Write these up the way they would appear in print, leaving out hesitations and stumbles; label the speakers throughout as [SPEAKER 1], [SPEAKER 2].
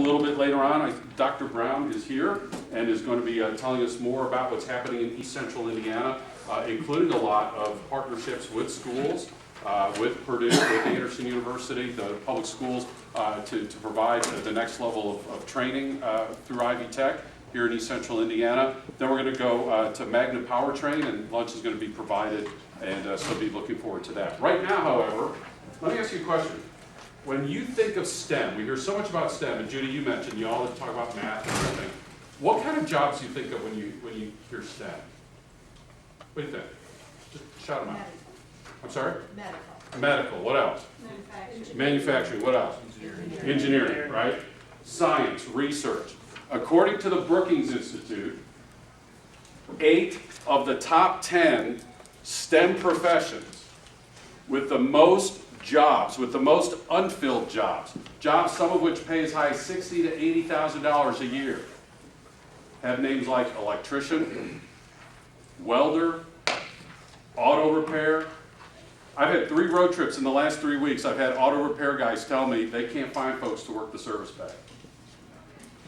[SPEAKER 1] little bit later on, Dr. Brown is here and is going to be telling us more about what's happening in East Central Indiana, including a lot of partnerships with schools, with Purdue, with Anderson University, the public schools, to provide the next level of training through Ivy Tech here in East Central Indiana. Then we're going to go to Magna Powertrain, and lunch is going to be provided, and so be looking forward to that. Right now, however, let me ask you a question. When you think of STEM, we hear so much about STEM, and Judy, you mentioned you all talk about math and everything. What kind of jobs do you think of when you hear STEM? What do you think? Just shout them out.
[SPEAKER 2] Medical.
[SPEAKER 1] I'm sorry?
[SPEAKER 2] Medical.
[SPEAKER 1] Medical. What else?
[SPEAKER 2] Manufacturing.
[SPEAKER 1] Manufacturing. What else? Engineering, right? Science, research. According to the Brookings Institute, 8 of the top 10 STEM professions with the most jobs, with the most unfilled jobs, some of which pay as high as $60,000 to $80,000 a year, have names like electrician, welder, auto repair. I've had 3 road trips in the last 3 weeks. I've had auto repair guys tell me they can't find folks to work the service bay.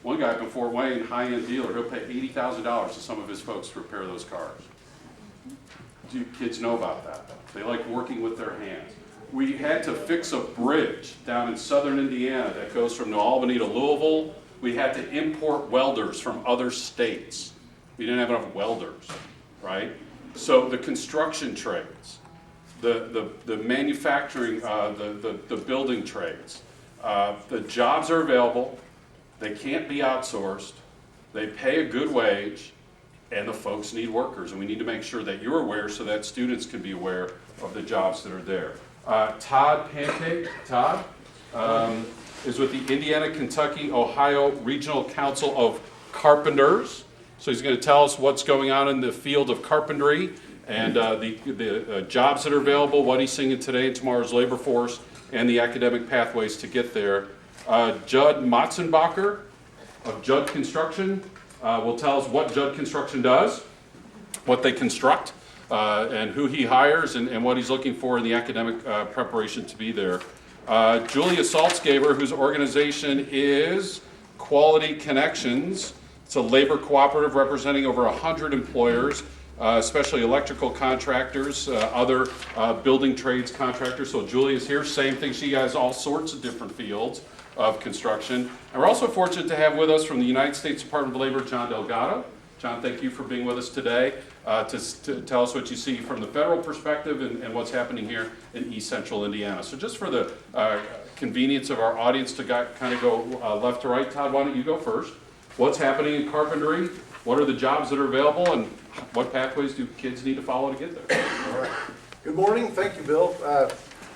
[SPEAKER 1] One guy up in Fort Wayne, high-end dealer, he'll pay $80,000 to some of his folks to repair those cars. Do kids know about that? They like working with their hands. We had to fix a bridge down in southern Indiana that goes from New Albany to Louisville. We had to import welders from other states. We didn't have enough welders, right? So the construction trades, the manufacturing, the building trades, the jobs are available. They can't be outsourced. They pay a good wage, and the folks need workers. And we need to make sure that you're aware so that students can be aware of the jobs that are there. Todd Pancake, Todd, is with the Indiana, Kentucky, Ohio Regional Council of Carpenters. So he's going to tell us what's going on in the field of carpentry and the jobs that are available, what he's seeing in today and tomorrow's labor force, and the academic pathways to get there. Judd Motzenbacher of Judd Construction will tell us what Judd Construction does, what they construct, and who he hires and what he's looking for in the academic preparation to be there. Julia Saltzgaber, whose organization is Quality Connections. It's a labor cooperative representing over 100 employers, especially electrical contractors, other building trades contractors. So Julia's here, same thing. She has all sorts of different fields of construction. And we're also fortunate to have with us from the United States Department of Labor, John Delgado. John, thank you for being with us today to tell us what you see from the federal perspective and what's happening here in East Central Indiana. So just for the convenience of our audience to kind of go left to right, Todd, why don't you go first? What's happening in carpentry? What are the jobs that are available, and what pathways do kids need to follow to get there?
[SPEAKER 3] All right. Good morning. Thank you, Bill.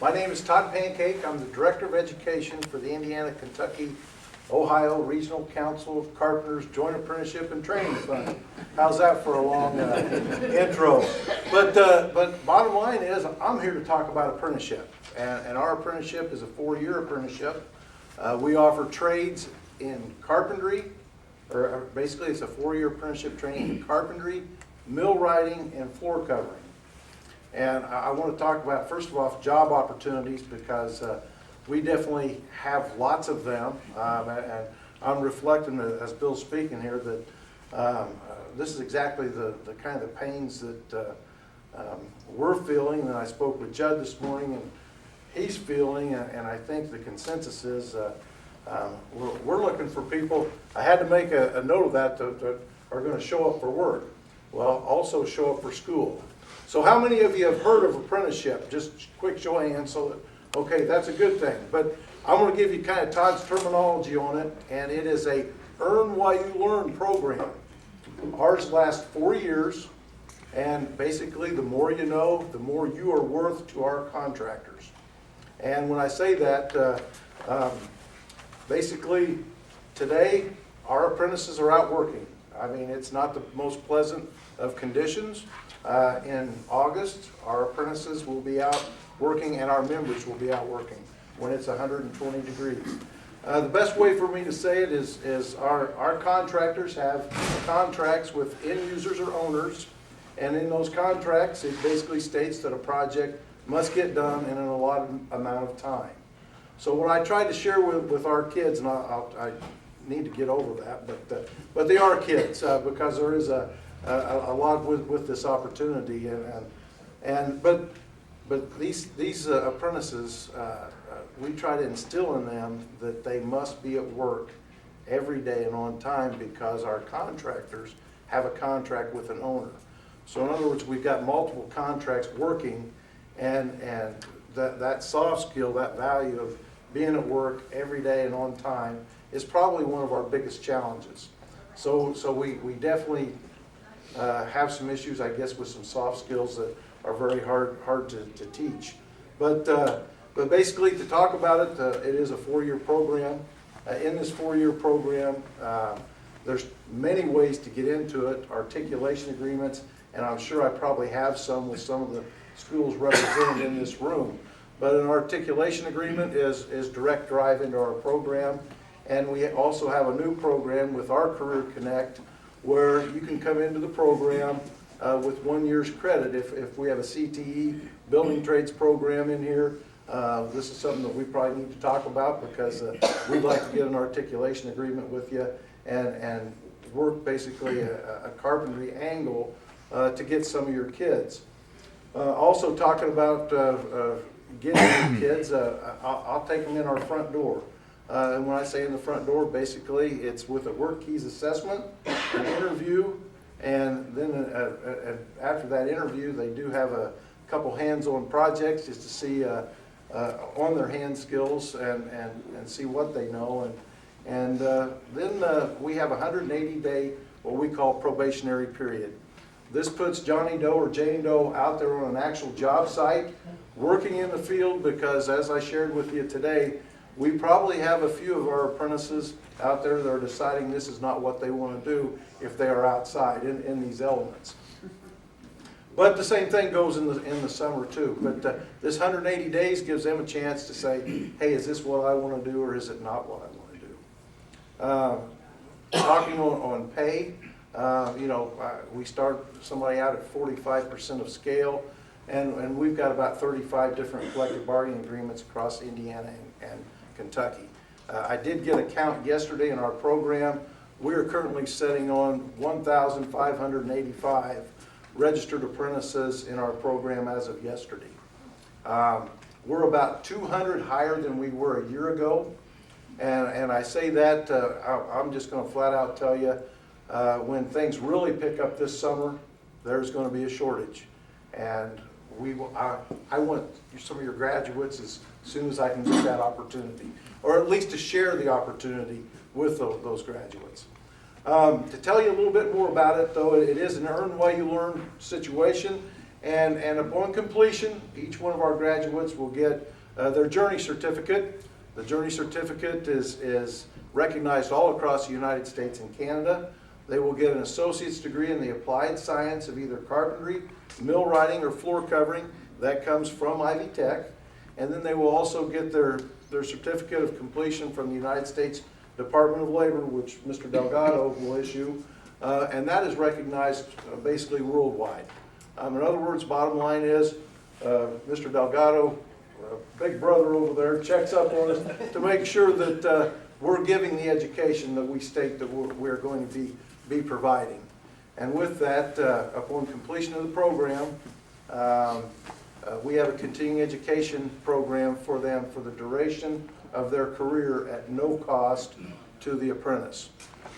[SPEAKER 3] My name is Todd Pancake. I'm the Director of Education for the Indiana, Kentucky, Ohio Regional Council of Carpenters Joint Apprenticeship and Training Fund. How's that for a long intro? But bottom line is, I'm here to talk about apprenticeship. And our apprenticeship is a 4-year apprenticeship. We offer trades in carpentry, or basically it's a 4-year apprenticeship training in carpentry, millwrighting, and floor covering. And I want to talk about, first of all, job opportunities, because we definitely have lots of them. And I'm reflecting, as Bill's speaking here, that this is exactly the kind of pains that we're feeling. And I spoke with Judd this morning, and he's feeling, and I think the consensus is we're looking for people. I had to make a note of that are going to show up for work. Well, also show up for school. So how many of you have heard of apprenticeship? Just quick show of hands. So that, okay, that's a good thing. But I'm going to give you kind of Todd's terminology on it, and it is a earn while you learn program. Ours lasts 4 years, and basically the more you know, the more you are worth to our contractors. And when I say that, basically today our apprentices are out working. I mean, it's not the most pleasant of conditions. In August, our apprentices will be out working, and our members will be out working when it's 120 degrees. The best way for me to say it is our contractors have contracts with end users or owners, and in those contracts it basically states that a project must get done in an allotted amount of time. So what I tried to share with our kids, and I need to get over that, but they are kids, because there is a lot with this opportunity, but these apprentices, we try to instill in them that they must be at work every day and on time, because our contractors have a contract with an owner. So in other words, we've got multiple contracts working, and that soft skill, that value of being at work every day and on time is probably one of our biggest challenges. So we definitely have some issues, I guess, with some soft skills that are very hard to teach. But basically, to talk about it, it is a 4-year program. In this 4-year program, there's many ways to get into it, articulation agreements, and I'm sure I probably have some with some of the schools represented in this room. But an articulation agreement is direct drive into our program. And we also have a new program with our Career Connect, where you can come into the program with 1 year's credit. If we have a CTE building trades program in here, this is something that we probably need to talk about, because we'd like to get an articulation agreement with you and work basically a carpentry angle to get some of your kids. Also talking about getting your kids, I'll take them in our front door. And when I say in the front door, basically it's with a work keys assessment, an interview, and then after that interview, they do have a couple hands-on projects just to see on their hand skills and see what they know. And then we have a 180-day, what we call probationary period. This puts Johnny Doe or Jane Doe out there on an actual job site, working in the field, because as I shared with you today, we probably have a few of our apprentices out there that are deciding this is not what they want to do if they are outside in these elements. But the same thing goes in the summer too. But this 180 days gives them a chance to say, hey, is this what I want to do, or is it not what I want to do? Talking on pay, we start somebody out at 45% of scale, and we've got about 35 different collective bargaining agreements across Indiana and Kentucky. I did get a count yesterday in our program. We are currently sitting on 1,585 registered apprentices in our program as of yesterday. We're about 200 higher than we were a year ago, and I say that, I'm just going to flat out tell you, when things really pick up this summer, there's going to be a shortage, and I want some of your graduates as soon as I can get that opportunity, or at least to share the opportunity with those graduates. To tell you a little bit more about it, though, it is an earn while you learn situation, and upon completion, each one of our graduates will get their Journey Certificate. The Journey Certificate is recognized all across the United States and Canada. They will get an associate's degree in the applied science of either carpentry, millwrighting, or floor covering. That comes from Ivy Tech. And then they will also get their certificate of completion from the United States Department of Labor, which Mr. Delgado will issue, and that is recognized basically worldwide. In other words, bottom line is, Mr. Delgado, big brother over there, checks up on us to make sure that we're giving the education that we state that we're going to be providing. And with that, upon completion of the program, we have a continuing education program for them for the duration of their career at no cost to the apprentice.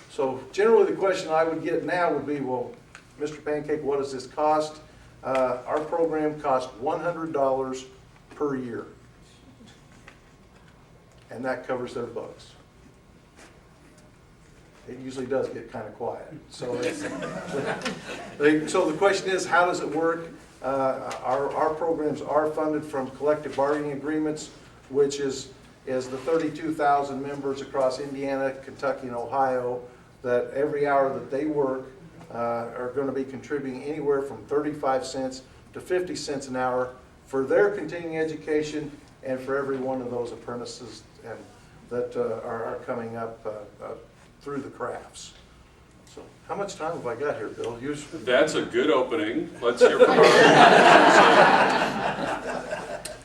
[SPEAKER 3] So generally the question I would get now would be, well, Mr. Pancake, what does this cost? Our program costs $100 per year, and that covers their books. It usually does get kind of quiet. So, so the question is, how does it work? Our programs are funded from collective bargaining agreements, which is the 32,000 members across Indiana, Kentucky, and Ohio, that every hour that they work are going to be contributing anywhere from 35 cents to 50 cents an hour for their continuing education and for every one of those apprentices that are coming up through the crafts. So, how much time have I got here, Bill?
[SPEAKER 1] That's a good opening. Let's hear from our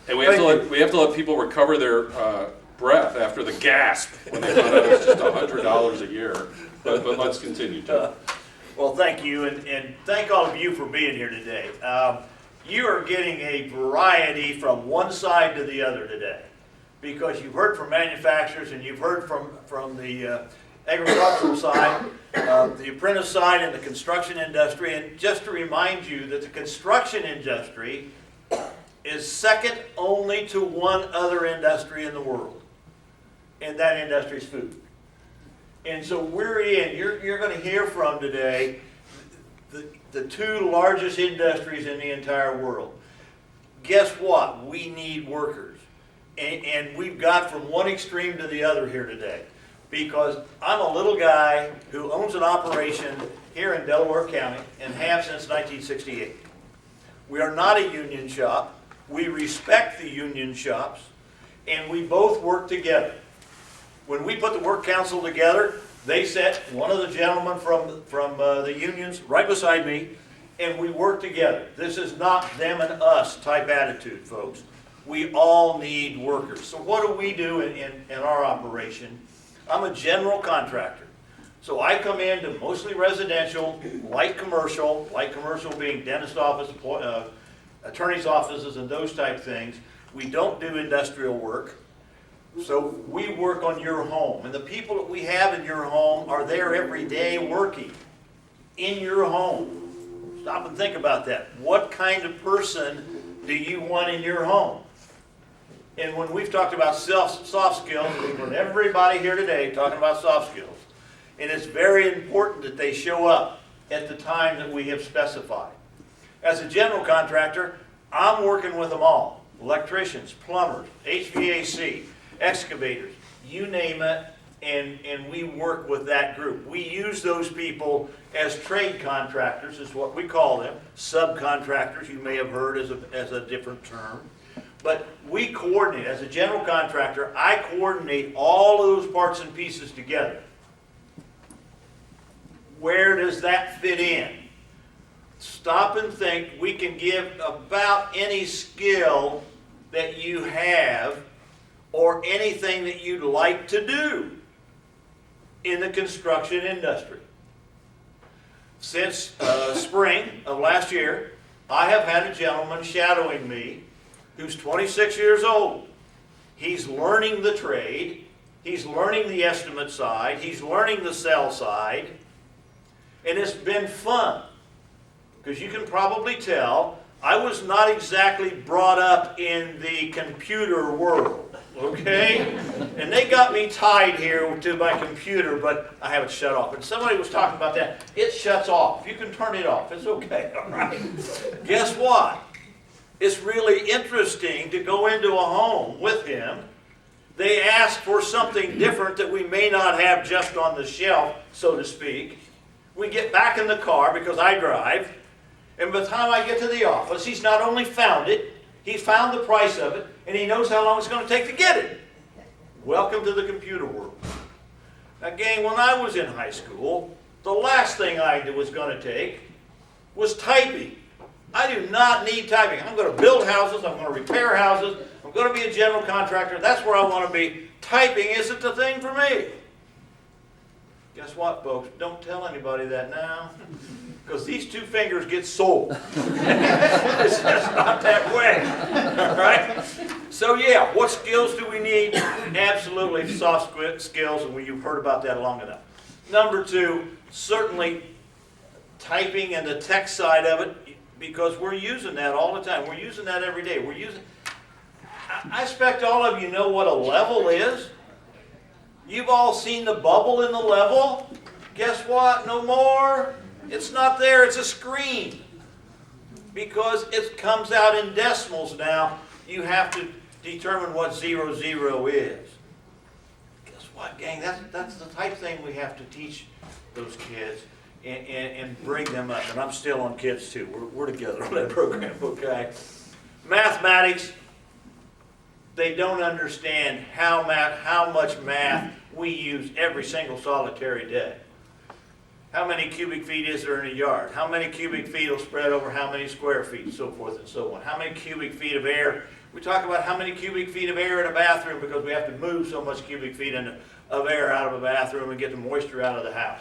[SPEAKER 1] And we have to let people recover their breath after the gasp when they found out it was just $100 a year. But let's continue, Tim.
[SPEAKER 2] Well, thank you, and thank all of you for being here today. You are getting a variety from one side to the other today, because you've heard from manufacturers and you've heard from the agricultural side, the apprentice side, and the construction industry. And just to remind you that the construction industry is second only to one other industry in the world, and that industry is food. And so you're going to hear from today the two largest industries in the entire world. Guess what? We need workers. And we've got from one extreme to the other here today. Because I'm a little guy who owns an operation here in Delaware County and have since 1968. We are not a union shop. We respect the union shops, and we both work together. When we put the work council together, they set one of the gentlemen from the unions right beside me, and we work together. This is not them and us type attitude, folks. We all need workers. So what do we do in our operation? I'm a general contractor. So I come into mostly residential, light commercial being dentist office, attorney's offices, and those type things. We don't do industrial work. So we work on your home. And the people that we have in your home are there every day working in your home. Stop and think about that. What kind of person do you want in your home? And when we've talked about soft skills, we've heard everybody here today talking about soft skills. And it's very important that they show up at the time that we have specified. As a general contractor, I'm working with them all. Electricians, plumbers, HVAC, excavators, you name it, and we work with that group. We use those people as trade contractors, is what we call them. Subcontractors, you may have heard as a different term. But we coordinate. As a general contractor, I coordinate all of those parts and pieces together. Where does that fit in? Stop and think. We can give about any skill that you have or anything that you'd like to do in the construction industry. Since spring of last year, I have had a gentleman shadowing me who's 26 years old. He's learning the trade. He's learning the estimate side. He's learning the sell side. And it's been fun. Because you can probably tell, I was not exactly brought up in the computer world. Okay? And they got me tied here to my computer, but I have it shut off. And somebody was talking about that. It shuts off. You can turn it off. It's okay. All right? Guess what? It's really interesting to go into a home with him. They ask for something different that we may not have just on the shelf, so to speak. We get back in the car because I drive. And by the time I get to the office, he's not only found it, he's found the price of it, and he knows how long it's going to take to get it. Welcome to the computer world. Now, gang, when I was in high school, the last thing I was going to take was typing. I do not need typing. I'm going to build houses. I'm going to repair houses. I'm going to be a general contractor. That's where I want to be. Typing isn't the thing for me. Guess what, folks? Don't tell anybody that now, because these two fingers get sold. It's just not that way. All right? So yeah, what skills do we need? Absolutely soft skills, and you've heard about that long enough. Number two, certainly typing and the tech side of it, because we're using that all the time. We're using that every day. I expect all of you know what a level is. You've all seen the bubble in the level. Guess what? No more. It's not there. It's a screen. Because it comes out in decimals now, you have to determine what 00 is. Guess what, gang? That's the type thing we have to teach those kids and bring them up. And I'm still on kids too. We're together on that program, okay? Mathematics, they don't understand how much math we use every single solitary day. How many cubic feet is there in a yard? How many cubic feet will spread over how many square feet, so forth and so on. How many cubic feet of air We talk about how many cubic feet of air in a bathroom because we have to move so much cubic feet of air out of a bathroom and get the moisture out of the house.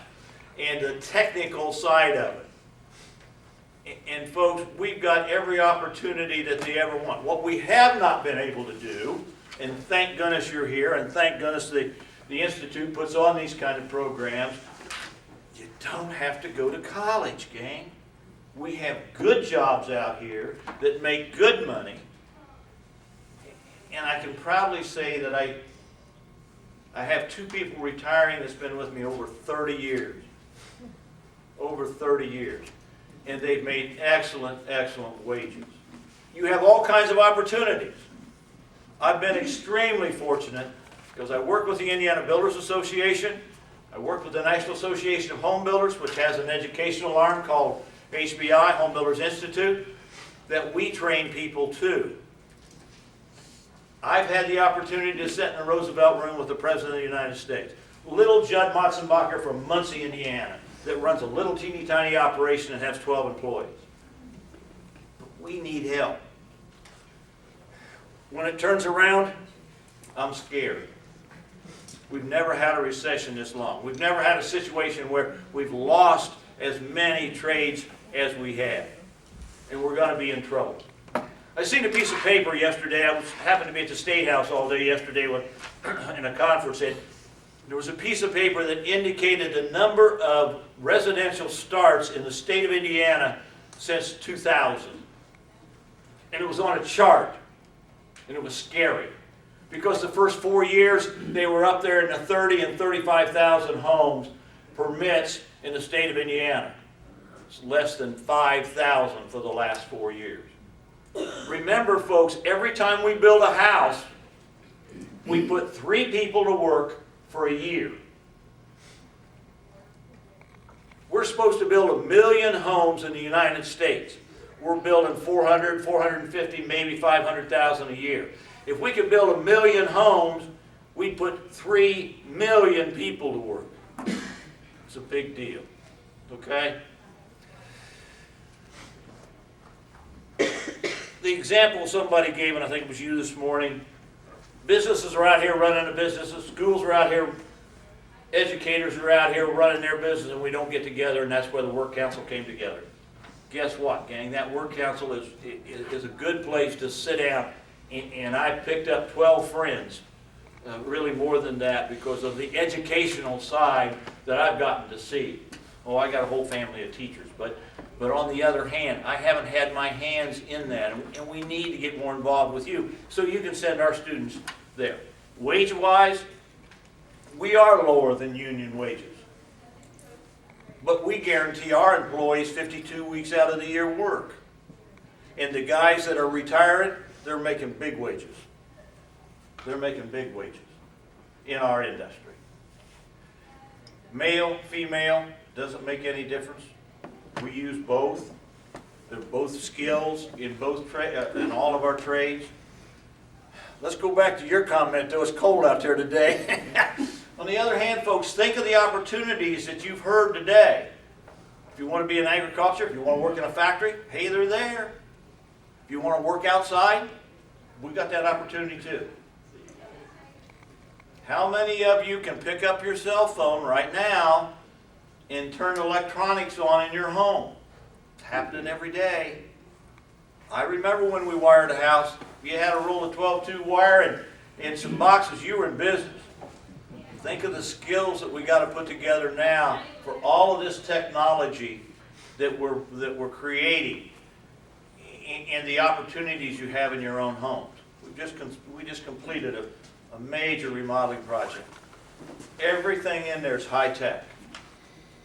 [SPEAKER 2] And the technical side of it. And folks, we've got every opportunity that they ever want. What we have not been able to do, and thank goodness you're here, and thank goodness the Institute puts on these kind of programs, you don't have to go to college, gang. We have good jobs out here that make good money. And I can proudly say that I have 2 people retiring that's been with me over 30 years. Over 30 years. And they've made excellent, excellent wages. You have all kinds of opportunities. I've been extremely fortunate because I work with the Indiana Builders Association. I work with the National Association of Home Builders, which has an educational arm called HBI, Home Builders Institute, that we train people too. I've had the opportunity to sit in a Roosevelt room with the President of the United States. Little Judd Motzenbacher from Muncie, Indiana, that runs a little teeny tiny operation and has 12 employees. But we need help. When it turns around, I'm scared. We've never had a recession this long. We've never had a situation where we've lost as many trades as we have. And we're going to be in trouble. I seen a piece of paper yesterday. I happened to be at the State House all day yesterday in a conference. And there was a piece of paper that indicated the number of residential starts in the state of Indiana since 2000. And it was on a chart. And it was scary. Because the first 4 years, they were up there in the 30 and 35,000 homes permits in the state of Indiana. It's less than 5,000 for the last 4 years. Remember, folks, every time we build a house, we put 3 people to work for a year. We're supposed to build 1 million homes in the United States. We're building 400, 450, maybe 500,000 a year. If we could build 1 million homes, we'd put 3 million people to work. It's a big deal, okay? The example somebody gave, and I think it was you this morning, businesses are out here running the businesses, schools are out here, educators are out here running their business, and we don't get together, and that's where the work council came together. Guess what, gang? That work council is a good place to sit down, and I picked up 12 friends, really more than that, because of the educational side that I've gotten to see. Oh, I got a whole family of teachers, but on the other hand, I haven't had my hands in that, and we need to get more involved with you so you can send our students there. Wage-wise, we are lower than union wages, but we guarantee our employees 52 weeks out of the year work. And the guys that are retiring, they're making big wages. They're making big wages in our industry. Male, female, doesn't make any difference. We use both. They're both skills in in all of our trades. Let's go back to your comment, though. It's cold out there today. On the other hand, folks, think of the opportunities that you've heard today. If you want to be in agriculture, if you want to work in a factory, hey, they're there. If you want to work outside, we've got that opportunity too. How many of you can pick up your cell phone right now and turn electronics on in your home? It's happening every day. I remember when we wired a house, you had a roll of 12-2 wire and some boxes, you were in business. Think of the skills that we got to put together now for all of this technology that we're creating and the opportunities you have in your own homes. We just completed a major remodeling project. Everything in there is high tech.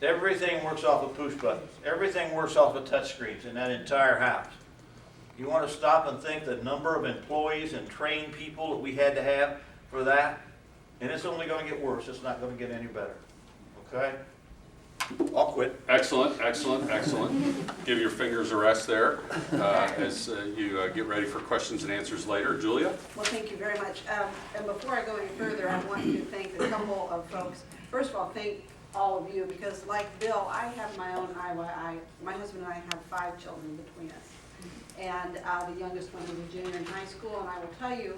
[SPEAKER 2] Everything works off of push buttons. Everything works off of touch screens in that entire house. You want to stop and think the number of employees and trained people that we had to have for that? And it's only going to get worse. It's not going to get any better. Okay? I'll quit.
[SPEAKER 1] Excellent, excellent, excellent. Give your fingers a rest there as you get ready for questions and answers later. Julia?
[SPEAKER 4] Well, thank you very much. And before I go any further, I want to thank a couple of folks. First of all, thank all of you, because like Bill, I have my own Iowa. My husband and I have 5 children between us. And the youngest one is a junior in high school, and I will tell you,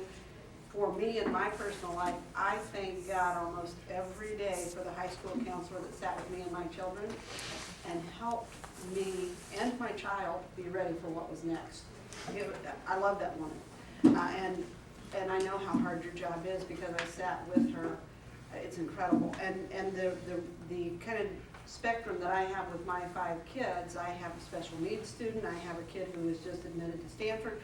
[SPEAKER 4] for me in my personal life, I thank God almost every day for the high school counselor that sat with me and my children and helped me and my child be ready for what was next. I love that woman. And I know how hard your job is because I sat with her. It's incredible. And the kind of spectrum that I have with my 5 kids, I have a special needs student, I have a kid who was just admitted to Stanford.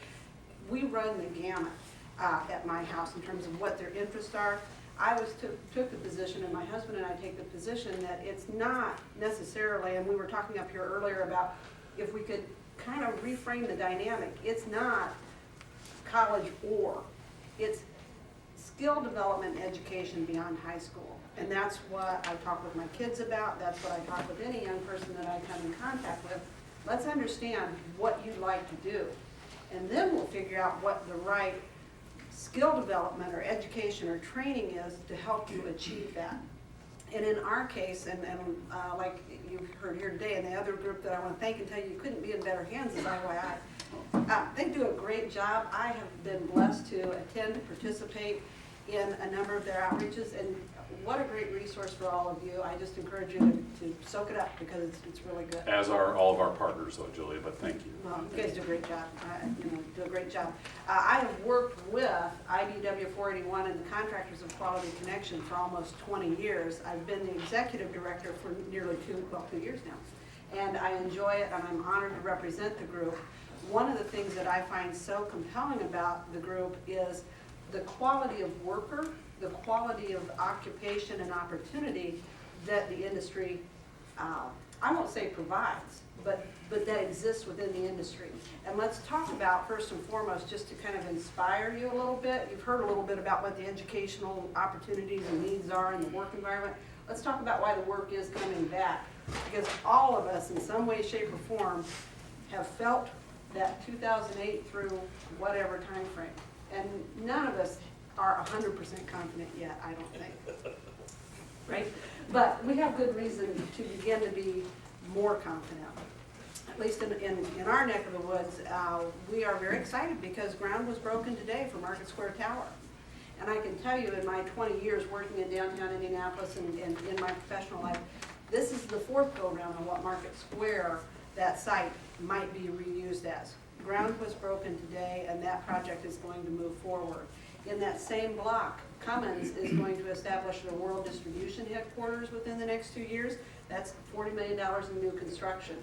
[SPEAKER 4] We run the gamut at my house in terms of what their interests are. I took the position, and my husband and I take the position that it's not necessarily, and we were talking up here earlier about if we could kind of reframe the dynamic, it's not college or, it's skill development education beyond high school. And that's what I talk with my kids about, that's what I talk with any young person that I come in contact with. Let's understand what you'd like to do. And then we'll figure out what the right skill development or education or training is to help you achieve that. And in our case, and like you've heard here today, and the other group that I want to thank and tell you couldn't be in better hands is IYI. They do a great job. I have been blessed to attend, participate in a number of their outreaches, and what a great resource for all of you. I just encourage you to soak it up because it's really good.
[SPEAKER 1] As are all of our partners though, Julia, but thank you.
[SPEAKER 4] Well, you guys do a great job. Do a great job. I have worked with IDW 481 and the Contractors of Quality Connection for almost 20 years. I've been the executive director for nearly 2 years now. And I enjoy it, and I'm honored to represent the group. One of the things that I find so compelling about the group is the quality of worker, the quality of occupation and opportunity that the industry, I won't say provides, but that exists within the industry. And let's talk about, first and foremost, just to kind of inspire you a little bit. You've heard a little bit about what the educational opportunities and needs are in the work environment. Let's talk about why the work is coming back. Because all of us, in some way, shape, or form, have felt that 2008 through whatever time frame. And none of us are 100% confident yet, I don't think. Right? But we have good reason to begin to be more confident. At least in our neck of the woods, we are very excited because ground was broken today for Market Square Tower. And I can tell you in my 20 years working in downtown Indianapolis and in my professional life, this is the 4th go-round on what Market Square, that site, might be reused as. Ground was broken today, and that project is going to move forward. In that same block, Cummins is going to establish their world distribution headquarters within the next 2 years. That's $40 million in new construction.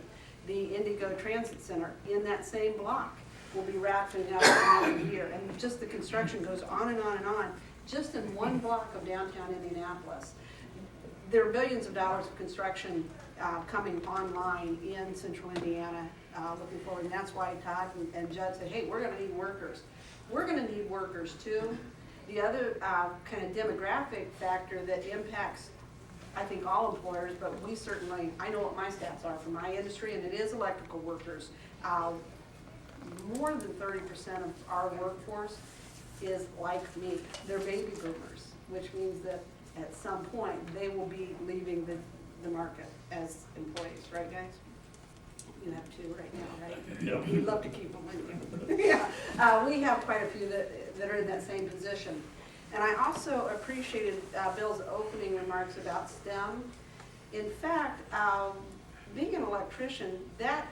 [SPEAKER 4] The Indigo Transit Center in that same block will be wrapping up in another year. And just the construction goes on and on and on, just in one block of downtown Indianapolis. There are billions of dollars of construction coming online in central Indiana looking forward. And that's why Todd and Judd said, hey, we're going to need workers. We're going to need workers too. The other kind of demographic factor that impacts, I think, all employers, but we certainly, I know what my stats are for my industry, and it is electrical workers. More than 30% of our workforce is like me. They're baby boomers, which means that at some point they will be leaving the market as employees, right guys? You have 2 right now, right?
[SPEAKER 2] Yep.
[SPEAKER 4] You'd love to keep them, wouldn't you? Yeah, we have quite a few that are in that same position. And I also appreciated Bill's opening remarks about STEM. In fact, being an electrician, that,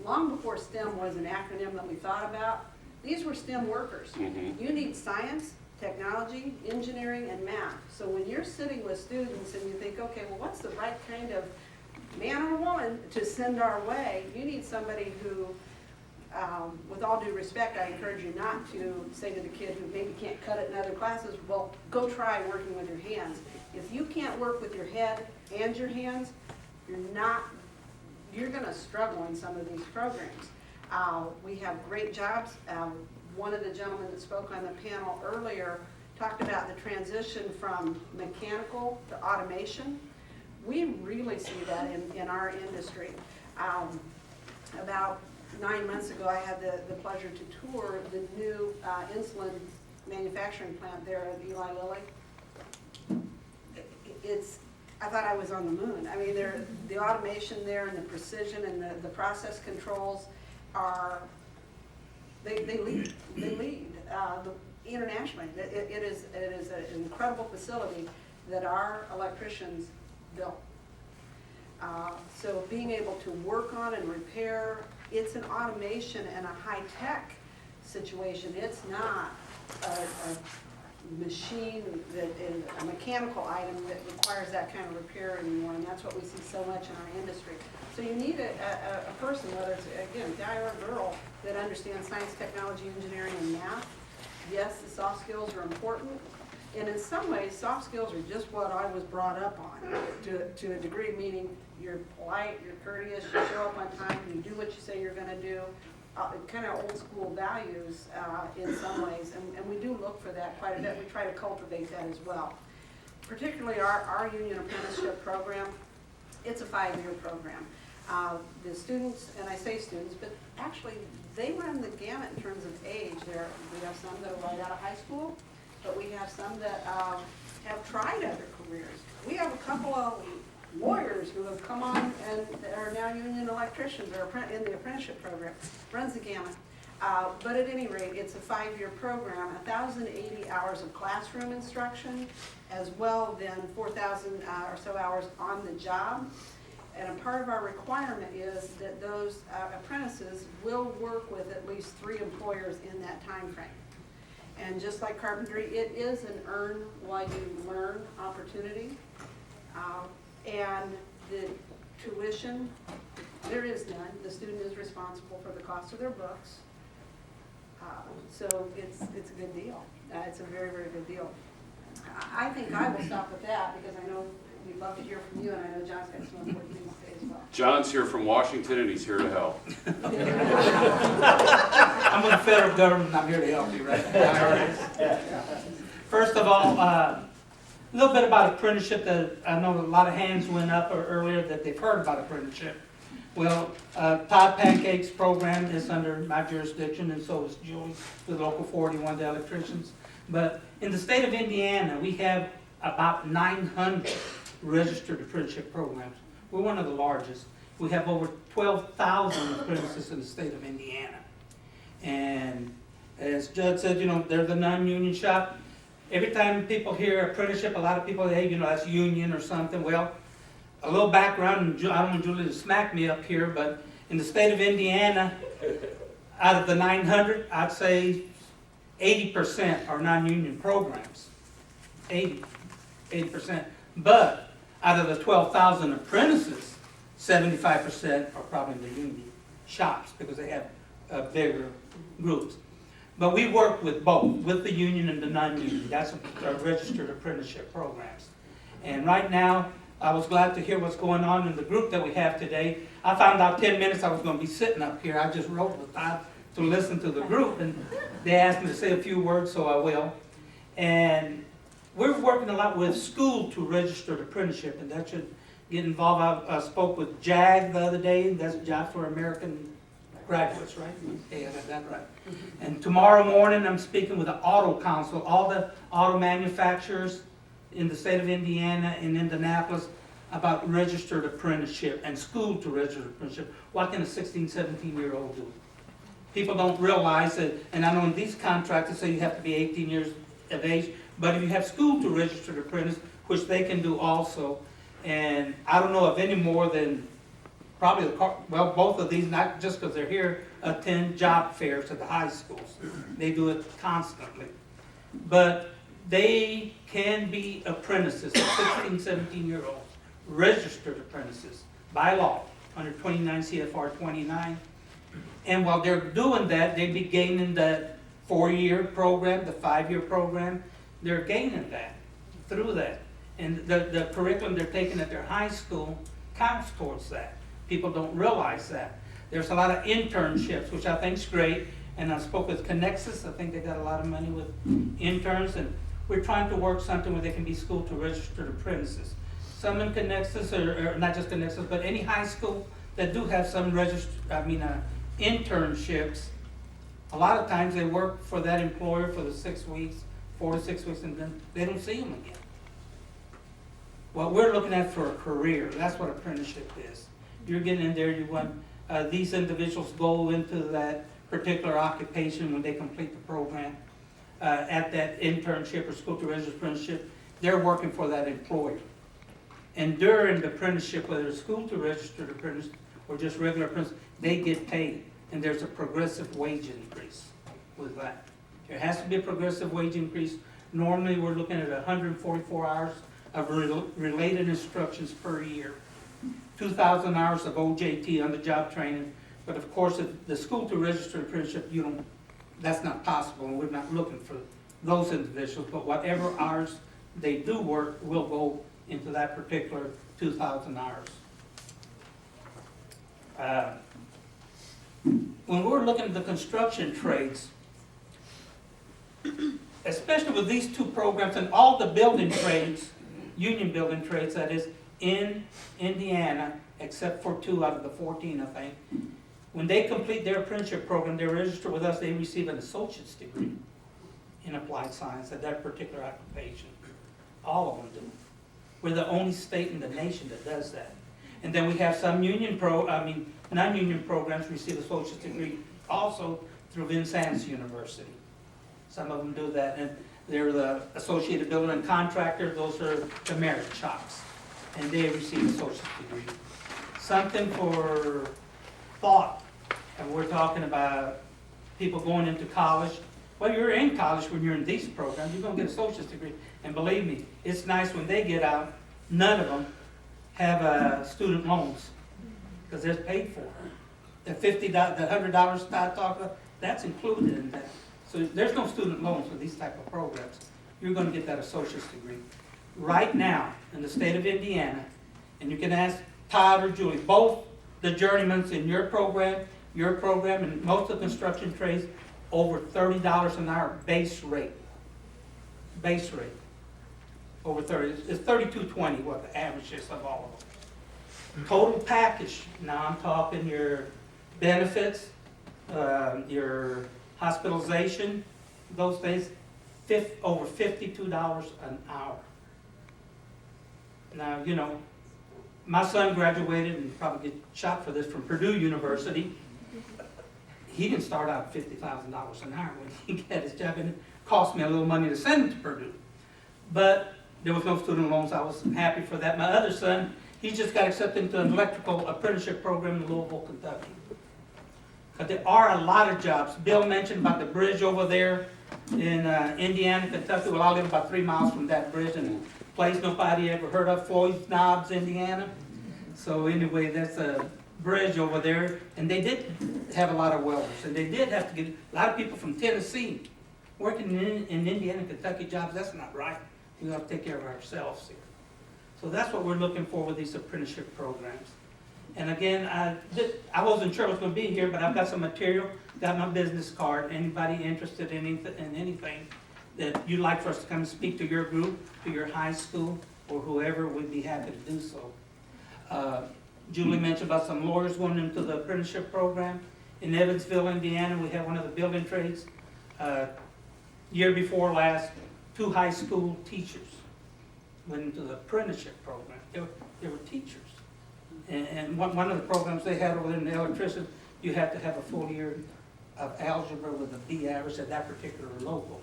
[SPEAKER 4] long before STEM was an acronym that we thought about, these were STEM workers.
[SPEAKER 1] Mm-hmm.
[SPEAKER 4] You need science, technology, engineering, and math. So when you're sitting with students and you think, okay, well, what's the right kind of man or woman to send our way, you need somebody who, with all due respect, I encourage you not to say to the kid who maybe can't cut it in other classes, well, go try working with your hands. If you can't work with your head and your hands, you're gonna struggle in some of these programs. We have great jobs. One of the gentlemen that spoke on the panel earlier talked about the transition from mechanical to automation. We really see that in our industry. About 9 months ago, I had the pleasure to tour the new insulin manufacturing plant there at Eli Lilly. I thought I was on the moon. I mean, the automation there and the precision and the process controls are, they lead internationally. It is an incredible facility that our electricians built. So being able to work on and repair, it's an automation and a high-tech situation. It's not a machine that is a mechanical item that requires that kind of repair anymore, and that's what we see so much in our industry. So you need a person, whether it's, again, a guy or a girl, that understands science, technology, engineering, and math. Yes, the soft skills are important, and in some ways, soft skills are just what I was brought up on, to a degree, meaning you're polite, you're courteous, you show up on time, you do what you say you're gonna do, kind of old school values in some ways, and we do look for that quite a bit. We try to cultivate that as well. Particularly our union apprenticeship program, it's a 5-year program. The students, and I say students, but actually they run the gamut in terms of age. We have some that are right out of high school, but we have some that have tried other careers. We have a couple of lawyers who have come on and are now union electricians or in the apprenticeship program. Runs the gamut. But at any rate, it's a 5-year program, 1,080 hours of classroom instruction, as well then 4,000 or so hours on the job. And a part of our requirement is that those apprentices will work with at least 3 employers in that time frame. And just like carpentry, it is an earn while you learn opportunity. And the tuition, there is none. The student is responsible for the cost of their books. So it's a good deal. It's a very, very good deal. I think I will stop with that because I know we'd love to hear from you, and I know John's got some important things to say as well.
[SPEAKER 1] John's here from Washington, and he's here to help.
[SPEAKER 5] I'm with the federal government, and I'm here to help you, right? First of all, a little bit about apprenticeship. That I know a lot of hands went up earlier that they've heard about apprenticeship. Well, Todd Pancake's program is under my jurisdiction, and so is Julie with Local 41, the electricians. But in the state of Indiana, we have about 900 registered apprenticeship programs. We're one of the largest. We have over 12,000 apprentices in the state of Indiana. And as Judd said, you know, they're the non-union shop. Every time people hear apprenticeship, a lot of people say, hey, you know, that's union or something. Well, a little background, and I don't want Julie to smack me up here, but in the state of Indiana, out of the 900, I'd say 80% are non-union programs. 80%. But out of the 12,000 apprentices, 75% are probably in the union shops because they have bigger groups. But we work with both, with the union and the non-union. That's our registered apprenticeship programs. And right now, I was glad to hear what's going on in the group that we have today. I found out 10 minutes I was going to be sitting up here. I just wrote with Todd to listen to the group, and they asked me to say a few words, so I will. And we're working a lot with school to registered apprenticeship, and that should get involved. I spoke with JAG the other day, and that's Job for American Graduates, right? Yeah, I got that right. And tomorrow morning, I'm speaking with the Auto Council, all the auto manufacturers in the state of Indiana and Indianapolis about registered apprenticeship and school to registered apprenticeship. What can a 16, 17-year-old do? People don't realize that, and I know in these contracts they say you have to be 18 years of age, but if you have school to registered apprentice, which they can do also, and I don't know of any more than probably, well, both of these, not just because they're here, attend job fairs at the high schools. They do it constantly. But they can be apprentices, 16, 17-year-olds, registered apprentices by law under 29 CFR 29. And while they're doing that, they be gaining that 4-year program, the 5-year program. They're gaining that through that. And the curriculum they're taking at their high school counts towards that. People don't realize that. There's a lot of internships, which I think is great. And I spoke with Connexus. I think they got a lot of money with interns. And we're trying to work something where they can be school to registered apprentices. Some in Connexus, or not just Connexus, but any high school that do have some internships, a lot of times they work for that employer for the 6 weeks, 4 to 6 weeks, and then they don't see them again. What we're looking at for a career, that's what apprenticeship is. You're getting in there, you want These individuals go into that particular occupation when they complete the program. At that internship or school to register apprenticeship, they're working for that employer. And during the apprenticeship, whether it's school to registered apprentice or just regular apprentice, they get paid. And there's a progressive wage increase with that. There has to be a progressive wage increase. Normally, we're looking at 144 hours of related instructions per year, 2,000 hours of OJT, on-the-job training. But of course, if the school to register apprenticeship, that's not possible, and we're not looking for those individuals. But whatever hours they do work will go into that particular 2,000 hours. When we're looking at the construction trades, especially with these two programs and all the building trades, union building trades, that is, in Indiana, except for 2 out of the 14, I think, when they complete their apprenticeship program, they register with us, they receive an associate's degree in applied science at that particular occupation. All of them do. We're the only state in the nation that does that. And then we have some non-union programs receive associate's degree also through Vincennes University. Some of them do that, and they're the Associated Builder and Contractor, those are the merit shops, and they receive associate's degree. Something for thought, and we're talking about people going into college. Well, you're in college when you're in these programs, you're gonna get an associate's degree, and believe me, it's nice when they get out, none of them have student loans, because they're paid for. The $100 Todd talked about, that's included in that. So there's no student loans for these type of programs. You're going to get that associate's degree. Right now, in the state of Indiana, and you can ask Todd or Julie, both the journeymen in your program, and most of the construction trades, over $30 an hour base rate. Base rate. Over 30. It's $32.20 what the average is of all of them. Total package, now I'm talking your benefits, your hospitalization, those things, over $52 an hour. Now, my son graduated, and probably get shot for this, from Purdue University. He didn't start out at $50,000 an hour when he got his job, and it cost me a little money to send him to Purdue. But there was no student loans. I was happy for that. My other son, he just got accepted into an electrical apprenticeship program in Louisville, Kentucky. But there are a lot of jobs. Bill mentioned about the bridge over there in Indiana, Kentucky. Well, I live about 3 miles from that bridge, and a place nobody ever heard of, Floyd's Knobs, Indiana. So anyway, that's a bridge over there, and they did have a lot of welders, and they did have to get a lot of people from Tennessee working in Indiana, Kentucky jobs. That's not right. We have to take care of ourselves here. So that's what we're looking for with these apprenticeship programs. And again, I wasn't sure I was going to be here, but I've got some material, got my business card. Anybody interested in anything that you'd like for us to come and speak to your group, to your high school, or whoever, we'd be happy to do so. Julie mentioned about some lawyers going into the apprenticeship program. In Evansville, Indiana, we have one of the building trades. Year before last, 2 high school teachers went into the apprenticeship program. They were teachers. And one of the programs they had over there in the electrician, you had to have a full year of algebra with a B average at that particular local.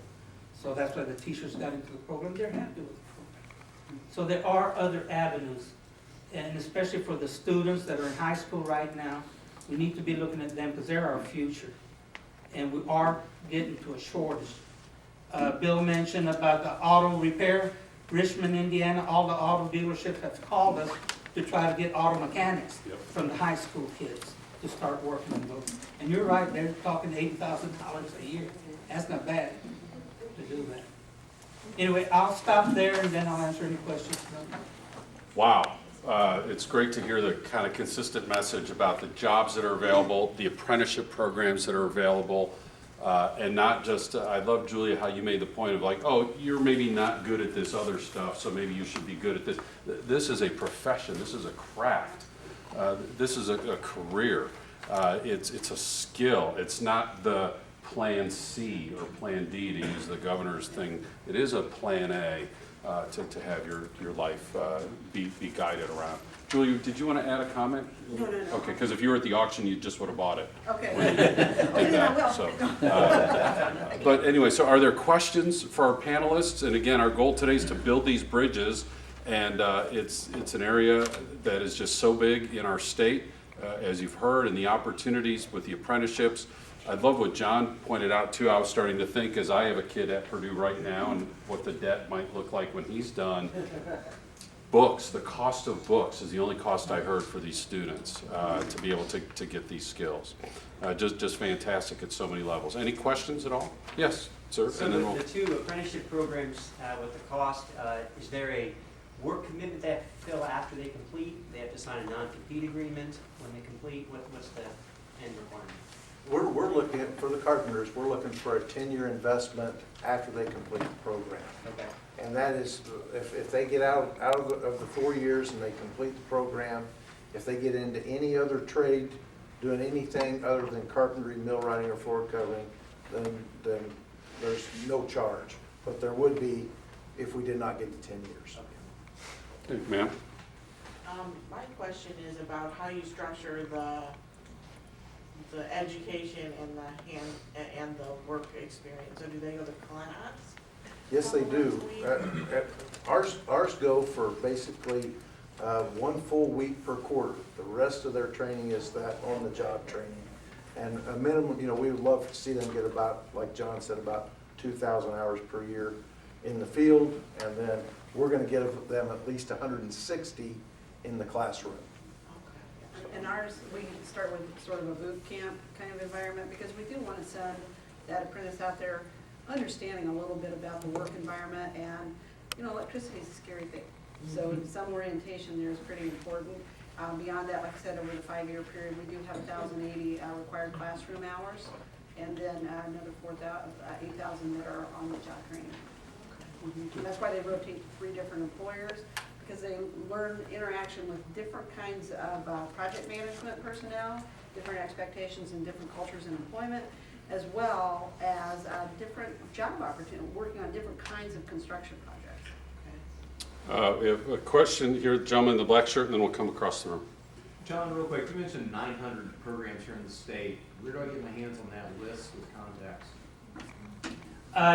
[SPEAKER 5] So that's why the teachers got into the program. They're happy with the program. So there are other avenues, and especially for the students that are in high school right now, we need to be looking at them because they're our future. And we are getting to a shortage. Bill mentioned about the auto repair. Richmond, Indiana, all the auto dealerships have called us to try to get auto mechanics from the high school kids to start working on those. And you're right, they're talking $80,000 a year. That's not bad to do that. Anyway, I'll stop there and then I'll answer any questions.
[SPEAKER 1] Wow. It's great to hear the kind of consistent message about the jobs that are available, the apprenticeship programs that are available, and not just, I love, Julia, how you made the point of like, oh, you're maybe not good at this other stuff, so maybe you should be good at this. This is a profession. This is a craft. This is a career. It's a skill. It's not the plan C or plan D, to use the governor's thing. It is a plan A. to have your life be guided around. Julie, did you want to add a comment?
[SPEAKER 4] No.
[SPEAKER 1] Okay, because if you were at the auction, you just would have bought it.
[SPEAKER 4] Okay.
[SPEAKER 1] When you did
[SPEAKER 4] Then I will.
[SPEAKER 1] that, so, but anyway, so are there questions for our panelists? And again, our goal today is to build these bridges, and it's an area that is just so big in our state, as you've heard, and the opportunities with the apprenticeships. I love what John pointed out too. I was starting to think, as I have a kid at Purdue right now, and what the debt might look like when he's done. Books, the cost of books is the only cost I heard for these students to be able to get these skills. Just fantastic at so many levels. Any questions at all? Yes, sir.
[SPEAKER 6] So
[SPEAKER 1] And then
[SPEAKER 6] with the two apprenticeship programs, with the cost, is there a work commitment they have to fill after they complete? They have to sign a non-compete agreement when they complete? What's the end requirement?
[SPEAKER 3] We're looking at, for the carpenters, we're looking for a 10-year investment after they complete the program.
[SPEAKER 6] Okay.
[SPEAKER 3] And that is, if they get out of the 4 years and they complete the program, if they get into any other trade, doing anything other than carpentry, millwrighting, or floor covering, then there's no charge. But there would be if we did not get the 10 years.
[SPEAKER 1] Hey, ma'am.
[SPEAKER 7] My question is about how you structure the education and the work experience. So do they go to class?
[SPEAKER 3] Yes, they do. Ours go for basically 1 full week per quarter. The rest of their training is that on-the-job training. And a minimum, we would love to see them get about, like John said, about 2,000 hours per year in the field. And then we're going to give them at least 160 in the classroom.
[SPEAKER 4] And ours, we start with sort of a boot camp kind of environment, because we do want to send that apprentice out there understanding a little bit about the work environment, and, electricity is a scary thing. So some orientation there is pretty important. Beyond that, like I said, over the 5-year period, we do have 1,080 required classroom hours, and then another 8,000 that are on the job training. And that's why they rotate to 3 different employers, because they learn interaction with different kinds of project management personnel, different expectations and different cultures in employment, as well as different job opportunities, working on different kinds of construction projects.
[SPEAKER 1] We have a question here, gentleman in the black shirt, and then we'll come across the room.
[SPEAKER 8] John, real quick, you mentioned 900 programs here in the state. Where do I get my hands on that list with contacts?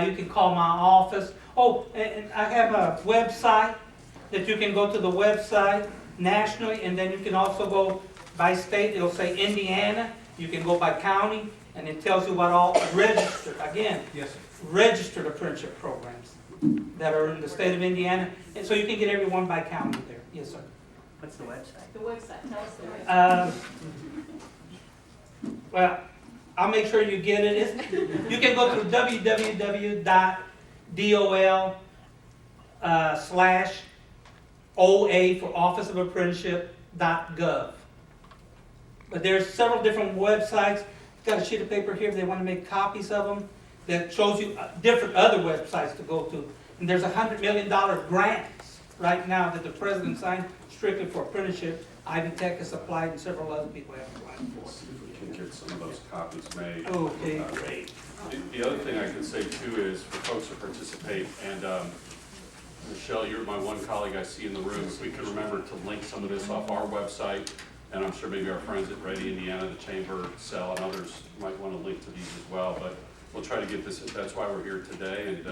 [SPEAKER 5] You can call my office. Oh, and I have a website that you can go to the website nationally, and then you can also go by state. It'll say Indiana. You can go by county, and it tells you what all registered, again,
[SPEAKER 8] Yes, sir.
[SPEAKER 5] registered apprenticeship programs that are in the state of Indiana. And so you can get everyone by county there. Yes, sir.
[SPEAKER 6] What's the website?
[SPEAKER 7] The website, tell us the website.
[SPEAKER 5] Well, I'll make sure you get it. You can go to www.dol/OA for Office of Apprenticeship.gov. But there's several different websites. Got a sheet of paper here if they want to make copies of them that shows you different other websites to go to. And there's $100 million grants right now that the president signed strictly for apprenticeship. Ivy Tech has applied and several other people have applied for.
[SPEAKER 1] See if we can get some of those copies made.
[SPEAKER 5] Okay, great.
[SPEAKER 1] The other thing I can say too is for folks who participate, and Michelle, you're my one colleague I see in the room, if we can remember to link some of this off our website, and I'm sure maybe our friends at Ready Indiana, the Chamber, Cell, and others might want to link to these as well, but we'll try to get this, that's why we're here today, and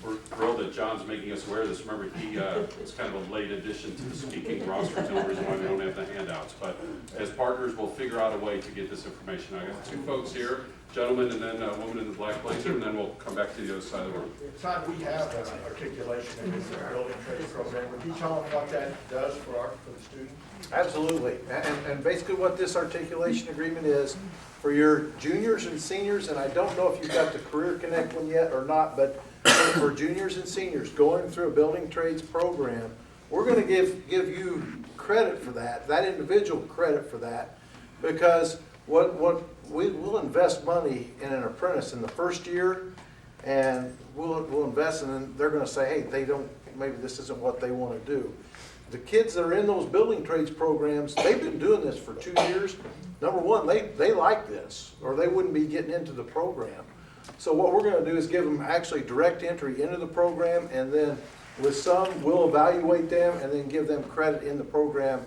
[SPEAKER 1] we're thrilled that John's making us aware of this. Remember, he is kind of a late addition to the speaking roster, it's the only reason why we don't have the handouts, but as partners, we'll figure out a way to get this information. I got 2 folks here, gentleman and then a woman in the black blazer, and then we'll come back to the other side of the room.
[SPEAKER 9] Todd, we have an articulation of this building trades program. Would you tell them what that does for the students?
[SPEAKER 3] Absolutely. And basically what this articulation agreement is, for your juniors and seniors, and I don't know if you've got the Career Connect one yet or not, but for juniors and seniors going through a building trades program, we're going to give you credit for that individual credit for that, because we'll invest money in an apprentice in the first year, and we'll invest, and then they're going to say, hey, maybe this isn't what they want to do. The kids that are in those building trades programs, they've been doing this for 2 years. Number one, they like this, or they wouldn't be getting into the program. So what we're gonna do is give them actually direct entry into the program, and then with some, we'll evaluate them and then give them credit in the program.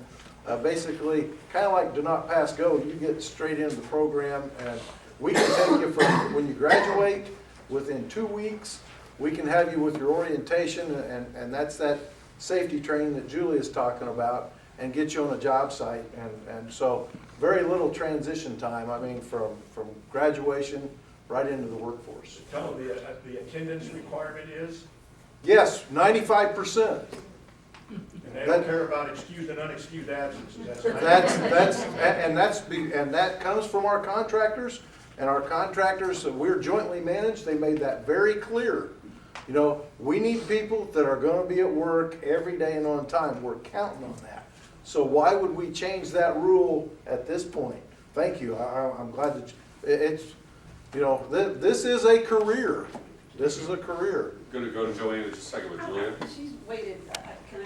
[SPEAKER 3] Basically, kind of like do not pass go, you get straight into the program, and we can take you from when you graduate, within 2 weeks, we can have you with your orientation, and that's that safety training that Julie is talking about, and get you on a job site. And so very little transition time, I mean, from graduation right into the workforce.
[SPEAKER 9] Tell them the attendance requirement is,
[SPEAKER 3] Yes, 95%.
[SPEAKER 9] and they don't care about excused and unexcused absences.
[SPEAKER 3] And that comes from our contractors, and our contractors, we're jointly managed, they made that very clear. You know, we need people that are gonna be at work every day and on time, we're counting on that. So why would we change that rule at this point? Thank you, I'm glad that, it's, you know, this is a career, this is a career.
[SPEAKER 1] Gonna go to Joanne in just a second with Julia.
[SPEAKER 4] She's waited, can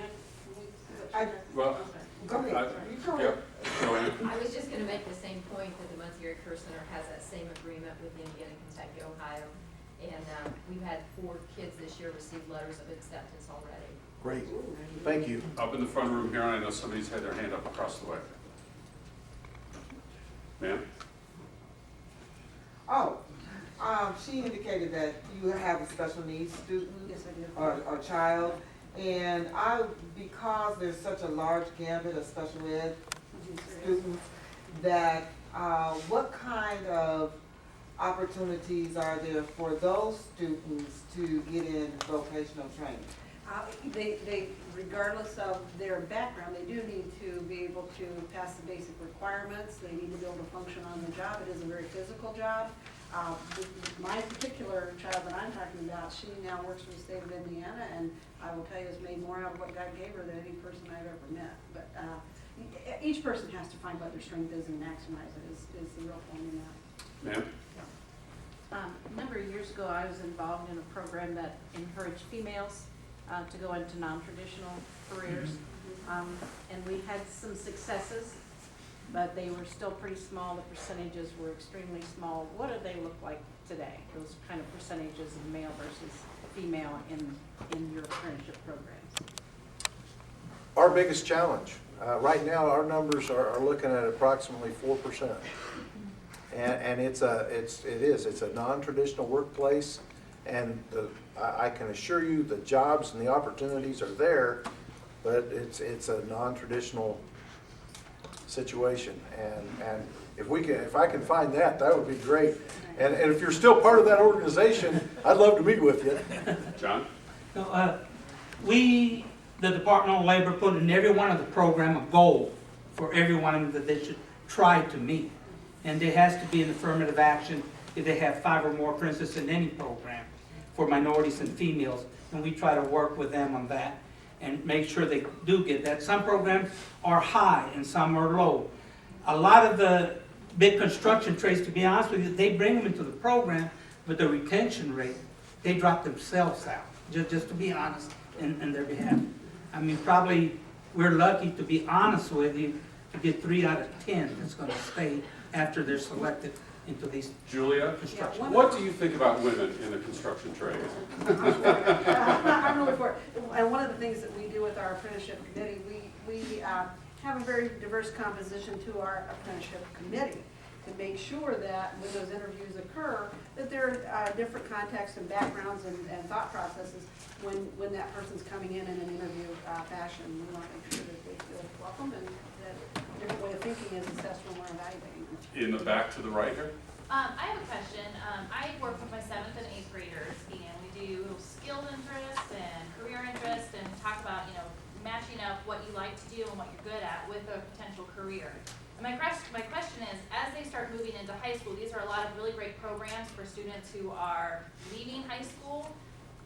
[SPEAKER 4] I?
[SPEAKER 1] Well,
[SPEAKER 7] Go ahead. You go ahead.
[SPEAKER 1] yep, Joanne.
[SPEAKER 10] I was just gonna make the same point that the Muncie Career Center has that same agreement with Indiana, Kentucky, Ohio. And, we've had 4 kids this year receive letters of acceptance already.
[SPEAKER 3] Great, thank you.
[SPEAKER 1] Up in the front room here, and I know somebody's had their hand up across the way. Ma'am?
[SPEAKER 11] Oh, she indicated that you have a special needs student
[SPEAKER 4] Yes, I do.
[SPEAKER 11] or child, and because there's such a large gambit of special ed students, that, what kind of opportunities are there for those students to get in vocational training?
[SPEAKER 4] They, regardless of their background, they do need to be able to pass the basic requirements. They need to be able to function on the job. It is a very physical job. My particular child that I'm talking about, she now works for the state of Indiana, and I will tell you, has made more out of what God gave her than any person I've ever met. But each person has to find what their strength is and maximize it, is the real point in that.
[SPEAKER 1] Ma'am?
[SPEAKER 12] A number of years ago, I was involved in a program that encouraged females to go into non-traditional careers. And we had some successes, but they were still pretty small. The percentages were extremely small. What do they look like today, those kind of percentages of male versus female in your apprenticeship programs?
[SPEAKER 3] Our biggest challenge, right now, our numbers are looking at approximately 4%. And it's a non-traditional workplace, and I can assure you the jobs and the opportunities are there, but it's a non-traditional situation. And if I can find that, that would be great. And if you're still part of that organization, I'd love to meet with you.
[SPEAKER 1] John?
[SPEAKER 5] No, the Department of Labor put in every one of the program a goal for every one of them that they should try to meet. And there has to be an affirmative action if they have 5 or more apprentices in any program for minorities and females. And we try to work with them on that and make sure they do get that. Some programs are high and some are low. A lot of the big construction trades, to be honest with you, they bring them into the program, but the retention rate, they drop themselves out, just to be honest in their behalf. I mean, probably we're lucky, to be honest with you, to get 3 out of 10 that's going to stay after they're selected into these
[SPEAKER 1] Julia?
[SPEAKER 5] construction.
[SPEAKER 1] What do you think about women in the construction trades?
[SPEAKER 4] I'm really for it. And one of the things that we do with our apprenticeship committee, we have a very diverse composition to our apprenticeship committee to make sure that when those interviews occur, that there are different contexts and backgrounds and thought processes when that person's coming in an interview fashion. We want to make sure that they feel welcome and that a different way of thinking is assessed when we're evaluating them.
[SPEAKER 1] In the back to the right here?
[SPEAKER 13] I have a question. I work with my 7th and 8th graders, and we do skilled interest and career interest and talk about, matching up what you like to do and what you're good at with a potential career. And my question is, as they start moving into high school, these are a lot of really great programs for students who are leaving high school,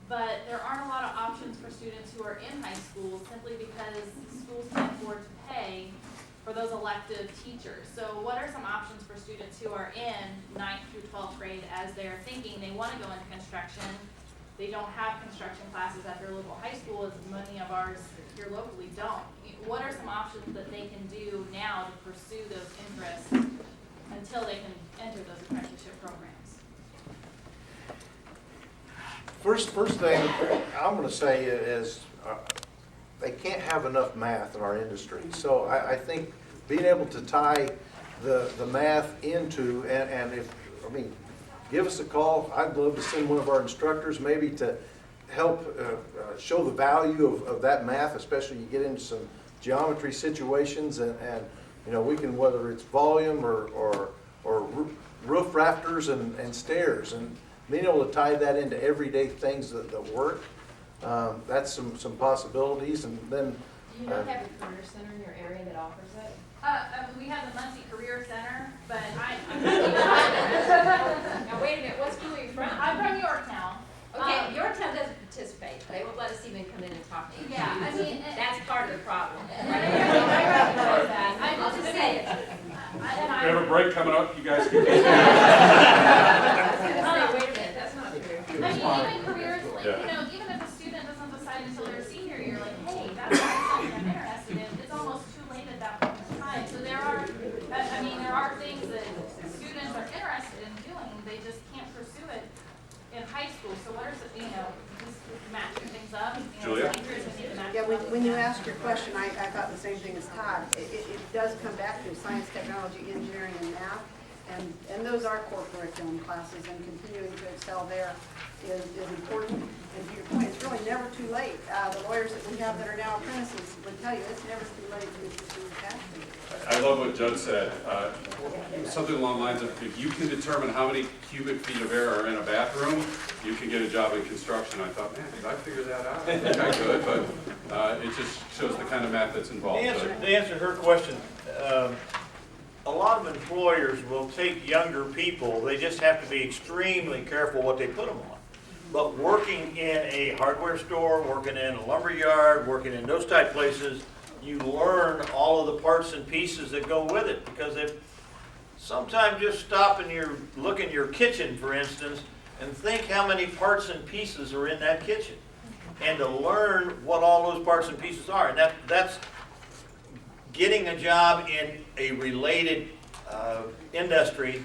[SPEAKER 13] but there aren't a lot of options for students who are in high school simply because schools can't afford to pay for those elective teachers. So what are some options for students who are in 9th through 12th grade as they're thinking they want to go into construction? They don't have construction classes at their local high school, as many of ours here locally don't. What are some options that they can do now to pursue those interests until they can enter those apprenticeship programs?
[SPEAKER 3] First thing I'm gonna say is, they can't have enough math in our industry. So I think being able to tie the math into, and if, I mean, give us a call. I'd love to send one of our instructors maybe to help show the value of that math, especially you get into some geometry situations and you know, we can, whether it's volume or roof rafters and stairs, and being able to tie that into everyday things that work, that's some possibilities. And then
[SPEAKER 10] Do you not have a career center in your area that offers it?
[SPEAKER 13] We have the Muncie Career Center, but
[SPEAKER 10] Now, wait a minute, what school are you from?
[SPEAKER 13] I'm from Yorktown.
[SPEAKER 10] Okay, Yorktown doesn't participate, they won't let us even come in and talk to you.
[SPEAKER 13] Yeah, I mean,
[SPEAKER 10] That's part of the problem.
[SPEAKER 13] I
[SPEAKER 10] I'll
[SPEAKER 13] just
[SPEAKER 10] just
[SPEAKER 13] say
[SPEAKER 10] say
[SPEAKER 13] it.
[SPEAKER 10] it.
[SPEAKER 1] We have a break coming up, you guys can.
[SPEAKER 10] I was gonna say, wait a minute, that's not true.
[SPEAKER 13] I mean, even careers, like,
[SPEAKER 1] Yeah.
[SPEAKER 13] you know, even if a student doesn't decide until their senior year, like, hey, that's not something I'm interested in, it's almost too late at that point in time. So there are, I mean, there are things that students are interested in doing, they just can't pursue it in high school. So what are, you know, just matching things up, you know,
[SPEAKER 1] Julia?
[SPEAKER 13] majors, we need to match
[SPEAKER 4] Yeah,
[SPEAKER 13] them up.
[SPEAKER 4] when you asked your question, I thought the same thing as Todd. It does come back to science, technology, engineering, and math. And those are core curriculum classes, and continuing to excel there is important. And to your point, it's really never too late. The lawyers that we have that are now apprentices would tell you, it's never too late to pursue a passion.
[SPEAKER 1] I love what Judd said. Something along the lines of, if you can determine how many cubic feet of air are in a bathroom, you can get a job in construction. I thought, man, did I figure that out? I think I could, but it just shows the kind of math that's involved.
[SPEAKER 2] To answer her question, a lot of employers will take younger people, they just have to be extremely careful what they put them on. But working in a hardware store, working in a lumber yard, working in those type places, you learn all of the parts and pieces that go with it. Because if sometimes just stop and look in your kitchen, for instance, and think how many parts and pieces are in that kitchen. And to learn what all those parts and pieces are. And that's getting a job in a related industry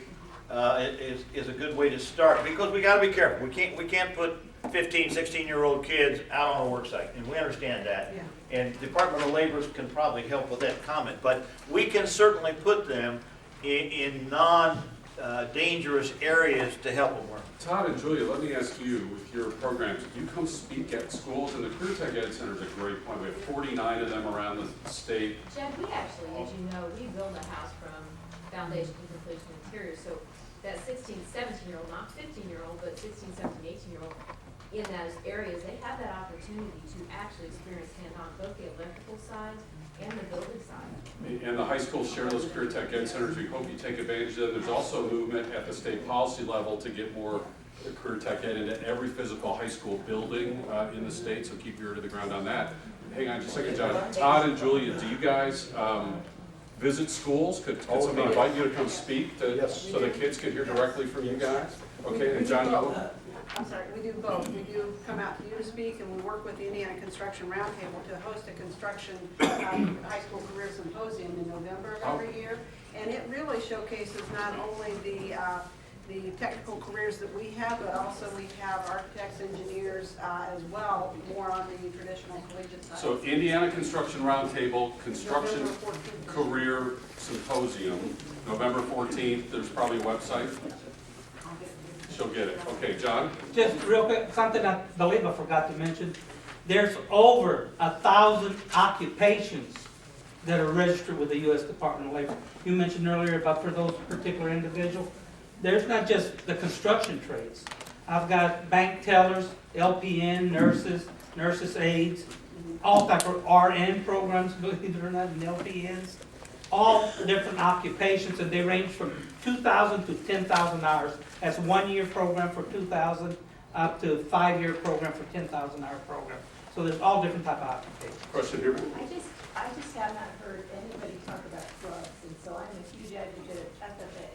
[SPEAKER 2] is a good way to start, because we got to be careful. We can't put 15, 16-year-old kids out on a work site, and we understand that.
[SPEAKER 4] Yeah.
[SPEAKER 2] And Department of Labor can probably help with that comment, but we can certainly put them in non-dangerous areas to help them learn.
[SPEAKER 1] Todd and Julia, let me ask you, with your programs, you come speak at schools, and the Career Tech Ed Center is a great point. We have 49 of them around the state.
[SPEAKER 10] Jed, we actually, as you know, we build a house from foundation to completion interior, so that 16, 17-year-old, not 15-year-old, but 16, 17, 18-year-old, in those areas, they have that opportunity to actually experience hands-on both the electrical side and the building side.
[SPEAKER 1] And the high schools share those Career Tech Ed Centers. We hope you take advantage of them. There's also a movement at the state policy level to get more Career Tech Ed into every physical high school building in the state, so keep your ear to the ground on that. Hang on just a second, John. Todd and Julia, do you guys visit schools? Could somebody invite you to come speak so the kids can hear directly from you guys? Okay, and John,
[SPEAKER 4] I'm sorry, we do both. We do come out to you to speak, and we work with the Indiana Construction Roundtable to host a construction high school career symposium in November of every year. And it really showcases not only the technical careers that we have, but also we have architects, engineers as well, more on the traditional collegiate side.
[SPEAKER 1] so Indiana Construction Roundtable, Construction
[SPEAKER 4] November 14th.
[SPEAKER 1] Career Symposium, November 14th. There's probably a website. She'll get it. Okay, John?
[SPEAKER 5] Just real quick, something I believe I forgot to mention. There's over 1,000 occupations that are registered with the U.S. Department of Labor. You mentioned earlier about for those particular individuals. There's not just the construction trades. I've got bank tellers, LPN, nurses aides, all type of RN programs, believe it or not, and LPNs. All different occupations, and they range from 2,000 to 10,000 hours. That's 1 year program for 2,000, up to 5 year program for 10,000 hour program. So there's all different type of occupations.
[SPEAKER 1] Question here.
[SPEAKER 12] I just have not heard anybody talk about clubs, and so I'm a huge advocate of FFA,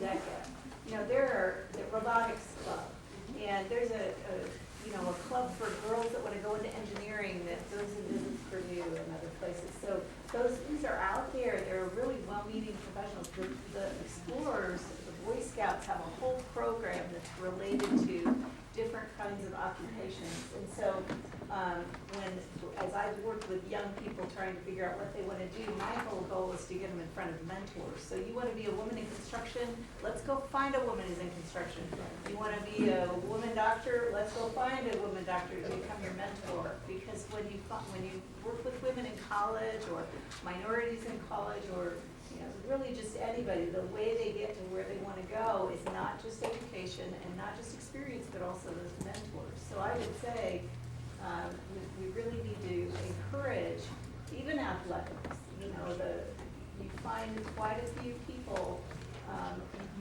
[SPEAKER 12] DECA. You know, there are the robotics club, and there's a club for girls that want to go into engineering that goes and visits Purdue and other places. So these are out there. They're really well-meaning professionals. The Explorers, the Boy Scouts have a whole program that's related to different kinds of occupations. And so as I've worked with young people trying to figure out what they want to do, my whole goal is to get them in front of mentors. So you want to be a woman in construction? Let's go find a woman who's in construction. You want to be a woman doctor? Let's go find a woman doctor to become your mentor. Because when you work with women in college or minorities in college or really just anybody, the way they get to where they want to go is not just education and not just experience, but also those mentors. So I would say we really need to encourage even athletics. You find quite a few people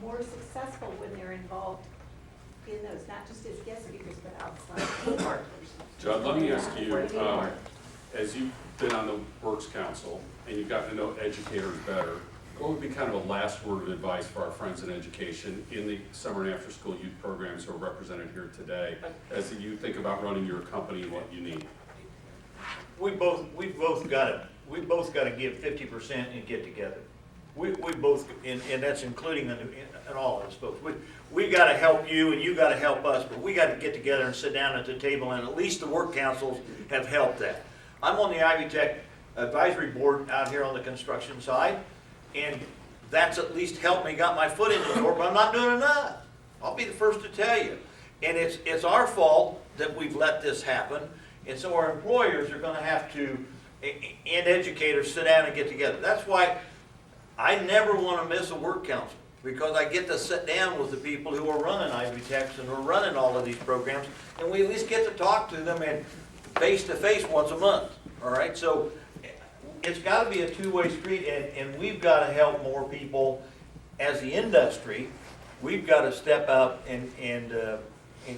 [SPEAKER 12] more successful when they're involved in those, not just as guest speakers, but outside.
[SPEAKER 1] Judd, let me ask you, as you've been on the Works Council and you've gotten to know educators better, what would be kind of a last word of advice for our friends in education in the summer and after school youth programs who are represented here today as you think about running your company and what you need?
[SPEAKER 2] We both got to give 50% and get together. We both, and that's including in all of us folks. We got to help you and you got to help us, but we got to get together and sit down at the table, and at least the work councils have helped that. I'm on the Ivy Tech advisory board out here on the construction side, and that's at least helped me got my foot in the door, but I'm not doing enough. I'll be the first to tell you. And it's our fault that we've let this happen, and so our employers are going to have to, and educators, sit down and get together. That's why I never want to miss a work council, because I get to sit down with the people who are running Ivy Techs and who are running all of these programs, and we at least get to talk to them and face-to-face once a month. All right, so it's got to be a two-way street, and we've got to help more people as the industry. We've got to step up and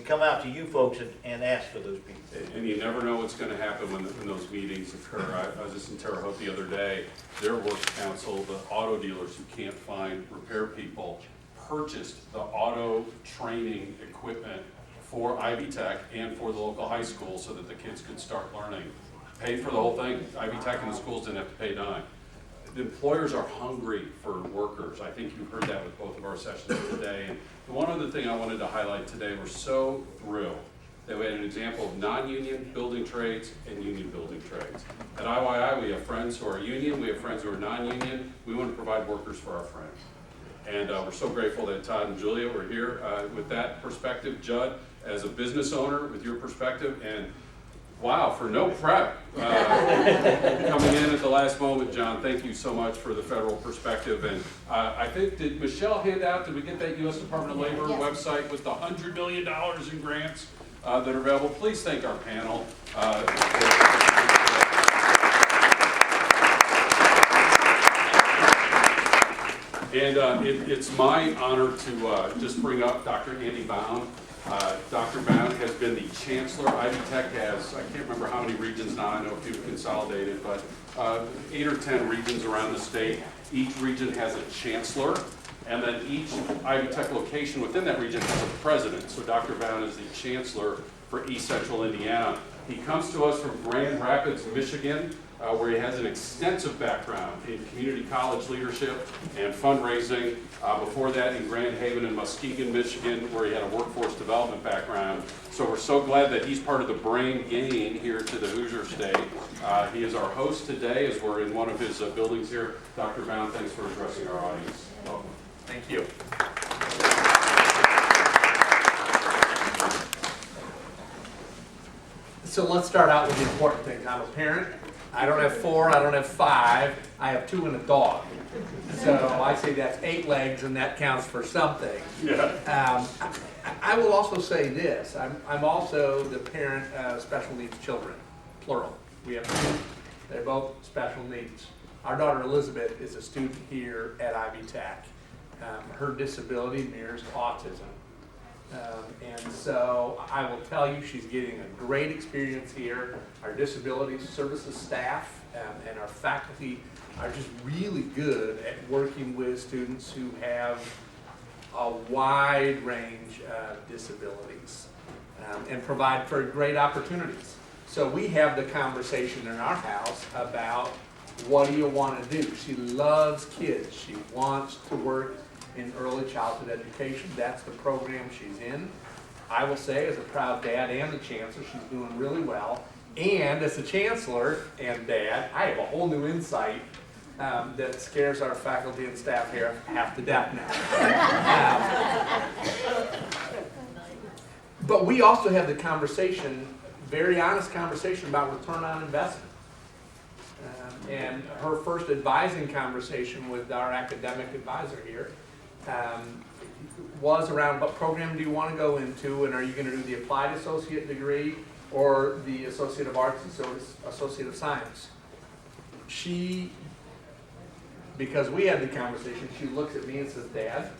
[SPEAKER 2] come out to you folks and ask for those people.
[SPEAKER 1] And you never know what's going to happen when those meetings occur. I was just in Terre Haute the other day. Their works council, the auto dealers who can't find repair people, purchased the auto training equipment for Ivy Tech and for the local high school so that the kids could start learning. Paid for the whole thing. Ivy Tech and the schools didn't have to pay a dime. The employers are hungry for workers. I think you heard that with both of our sessions today. And the one other thing I wanted to highlight today, we're so thrilled that we had an example of non-union building trades and union building trades. At IYI, we have friends who are union, we have friends who are non-union. We want to provide workers for our friends. And we're so grateful that Todd and Julia were here with that perspective. Judd, as a business owner, with your perspective, and wow, for no prep, coming in at the last moment, John, thank you so much for the federal perspective. And I think, did Michelle hand out, did we get that U.S. Department of Labor website with the $100 million in grants that are available? Please thank our panel. And it's my honor to just bring up Dr. Andy Bound. Dr. Bound has been the chancellor. Ivy Tech has, I can't remember how many regions now, I know a few consolidated, but 8 or 10 regions around the state. Each region has a chancellor, and then each Ivy Tech location within that region has a president. So Dr. Bound is the chancellor for East Central Indiana. He comes to us from Grand Rapids, Michigan, where he has an extensive background in community college leadership and fundraising. Before that in Grand Haven and Muskegon, Michigan, where he had a workforce development background. So we're so glad that he's part of the brain gain here to the Hoosier State. He is our host today as we're in one of his buildings here. Dr. Bound, thanks for addressing our audience. Welcome.
[SPEAKER 9] Thank you. So let's start out with the important things. I'm a parent. I don't have 4, I don't have 5, I have 2 and a dog. So I say that's 8 legs, and that counts for something.
[SPEAKER 1] Yeah.
[SPEAKER 9] I will also say this, I'm also the parent of special needs children, plural. We have 2, they're both special needs. Our daughter Elizabeth is a student here at Ivy Tech. Her disability mirrors autism. And so I will tell you, she's getting a great experience here. Our disability services staff and our faculty are just really good at working with students who have a wide range of disabilities and provide for great opportunities. So we have the conversation in our house about what do you want to do? She loves kids. She wants to work in early childhood education. That's the program she's in. I will say, as a proud dad and the chancellor, she's doing really well. And as a chancellor and dad, I have a whole new insight that scares our faculty and staff here half to death now. But we also have the conversation, very honest conversation about return on investment. And her first advising conversation with our academic advisor here was around what program do you want to go into, and are you going to do the applied associate degree or the Associate of Arts and Associate of Science? She, because we had the conversation, she looks at me and says, Dad,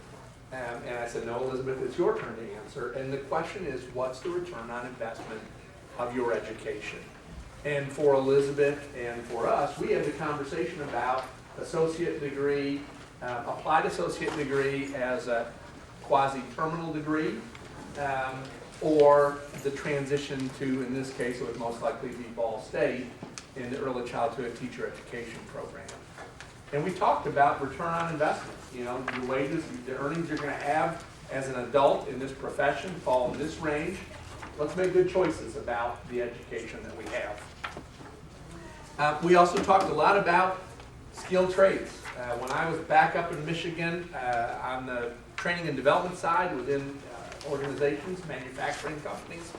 [SPEAKER 9] and I said, no, Elizabeth, it's your turn to answer. And the question is, what's the return on investment of your education? And for Elizabeth and for us, we had the conversation about associate degree, applied associate degree as a quasi-terminal degree, or the transition to, in this case, it would most likely be Ball State in the early childhood teacher education program. And we talked about return on investment. You know, the wages, the earnings you're going to have as an adult in this profession fall in this range. Let's make good choices about the education that we have. We also talked a lot about skilled trades. When I was back up in Michigan on the training and development side within organizations, manufacturing companies,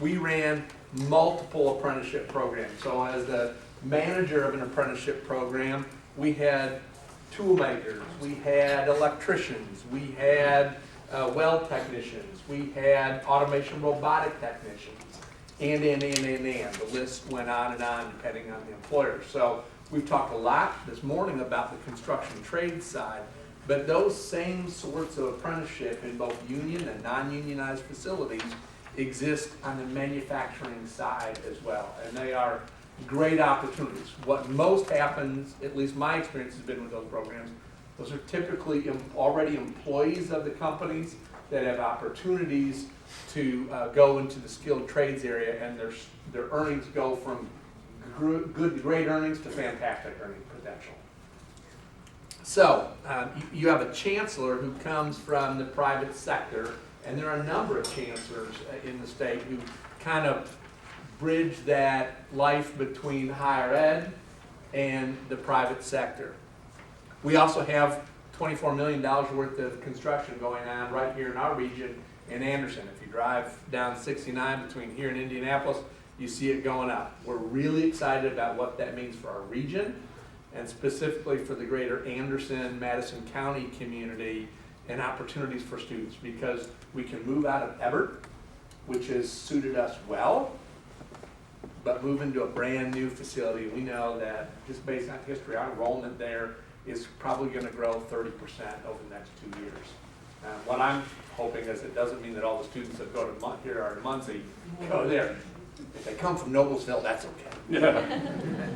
[SPEAKER 9] we ran multiple apprenticeship programs. So as the manager of an apprenticeship program, we had tool makers, we had electricians, we had weld technicians, we had automation robotic technicians, and. The list went on and on depending on the employer. So we've talked a lot this morning about the construction trade side, but those same sorts of apprenticeship in both union and non-unionized facilities exist on the manufacturing side as well, and they are great opportunities. What most happens, at least my experience has been with those programs, those are typically already employees of the companies that have opportunities to go into the skilled trades area, and their earnings go from good to great earnings to fantastic earning potential. So you have a chancellor who comes from the private sector, and there are a number of chancellors in the state who kind of bridge that life between higher ed and the private sector. We also have $24 million worth of construction going on right here in our region in Anderson. If you drive down 69 between here and Indianapolis, you see it going up. We're really excited about what that means for our region, and specifically for the greater Anderson, Madison County community, and opportunities for students, because we can move out of Everett, which has suited us well, but move into a brand new facility. We know that just based on history, our enrollment there is probably going to grow 30% over the next 2 years. What I'm hoping is it doesn't mean that all the students that go to here or to Muncie go there. If they come from Noblesville, that's okay.
[SPEAKER 1] Yeah.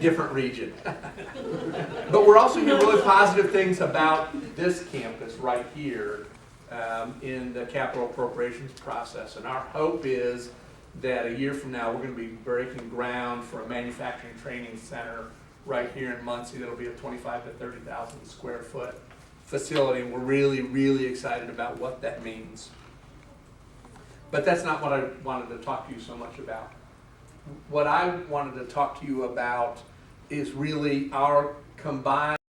[SPEAKER 9] Different region. But we're also hearing really positive things about this campus right here in the capital appropriations process. And our hope is that a year from now, we're going to be breaking ground for a manufacturing training center right here in Muncie. That'll be a 25,000 to 30,000 square foot facility. And we're really, really excited about what that means. But that's not what I wanted to talk to you so much about. What I wanted to talk to you about is really our combined